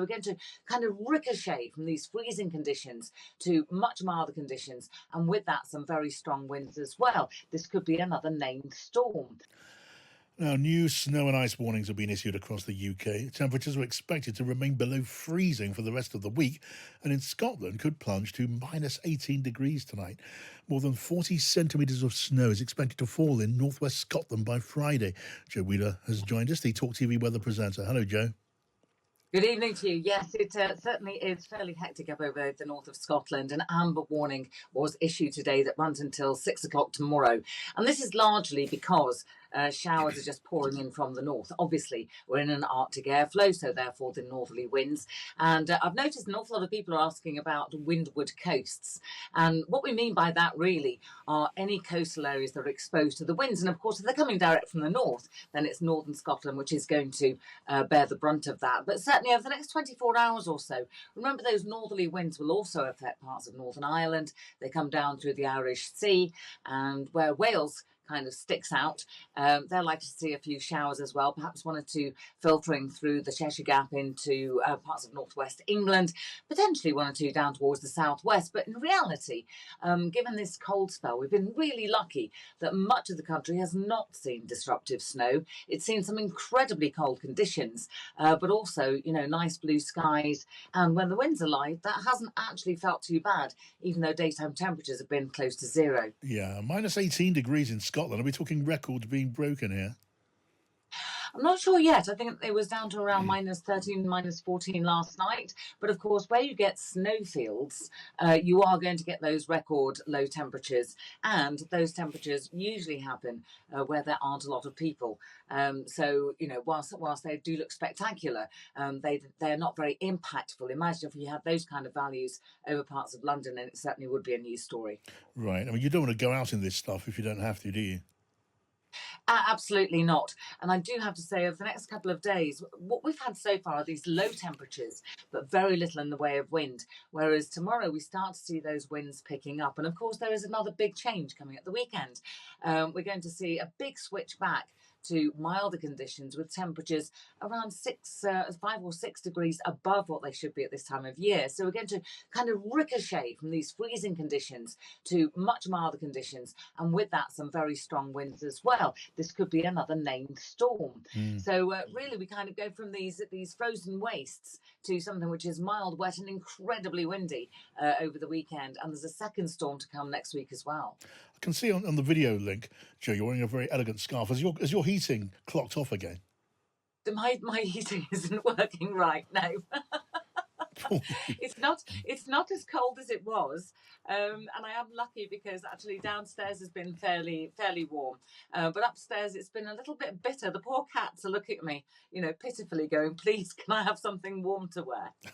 we're going to kind of ricochet from these freezing conditions to much milder conditions, and with that, some very strong winds as well. This could be another named storm. Now, new snow and ice warnings have been issued across the UK. Temperatures are expected to remain below freezing for the rest of the week, and in Scotland could plunge to minus 18 degrees tonight. More than 40 centimetres of snow is expected to fall in northwest Scotland by Friday. Joe Wheeler has joined us, the TalkTV weather presenter. Hello, Joe. Good evening to you. Yes, it certainly is fairly hectic up over the north of Scotland. An amber warning was issued today that runs until 6 o'clock tomorrow. And this is largely because showers are just pouring in from the north. Obviously, we're in an Arctic airflow, so therefore the northerly winds. And I've noticed an awful lot of people are asking about windward coasts. And what we mean by that really are any coastal areas that are exposed to the winds. And of course, if they're coming direct from the north, then it's northern Scotland, which is going to bear the brunt of that. But certainly over the next 24 hours or so, remember those northerly winds will also affect parts of Northern Ireland. They come down through the Irish Sea, and where Wales kind of sticks out, they're likely to see a few showers as well, perhaps one or two filtering through the Cheshire Gap into parts of northwest England, potentially one or two down towards the southwest. But in reality, given this cold spell, we've been really lucky that much of the country has not seen disruptive snow. It's seen some incredibly cold conditions, but also, nice blue skies. And when the winds are light, that hasn't actually felt too bad, even though daytime temperatures have been close to zero. Yeah, minus 18 degrees in Scotland. Are we talking records being broken here? I'm not sure yet. I think it was down to around minus 13, minus 14 last night. But of course, where you get snowfields, you are going to get those record low temperatures. And those temperatures usually happen where there aren't a lot of people. So, whilst they do look spectacular, they're not very impactful. Imagine if you had those kind of values over parts of London, and it certainly would be a news story. Right. I mean, you don't want to go out in this stuff if you don't have to, do you? Absolutely not. And I do have to say, over the next couple of days, what we've had so far are these low temperatures, but very little in the way of wind. Whereas tomorrow we start to see those winds picking up. And of course, there is another big change coming at the weekend. We're going to see a big switch back to milder conditions with temperatures around 5 or 6 degrees above what they should be at this time of year. So we're going to kind of ricochet from these freezing conditions to much milder conditions, and with that, some very strong winds as well. This could be another named storm. So really, we kind of go from these frozen wastes to something which is mild, wet, and incredibly windy over the weekend. And there's a second storm to come next week as well. I can see on the video link, Joe, you're wearing a very elegant scarf. Has your heating clocked off again? My heating isn't working right now. It's not as cold as it was, and I am lucky because actually downstairs has been fairly warm, but upstairs it's been a little bit bitter. The poor cats are looking at me, pitifully, going, "Please, can I have something warm to wear?"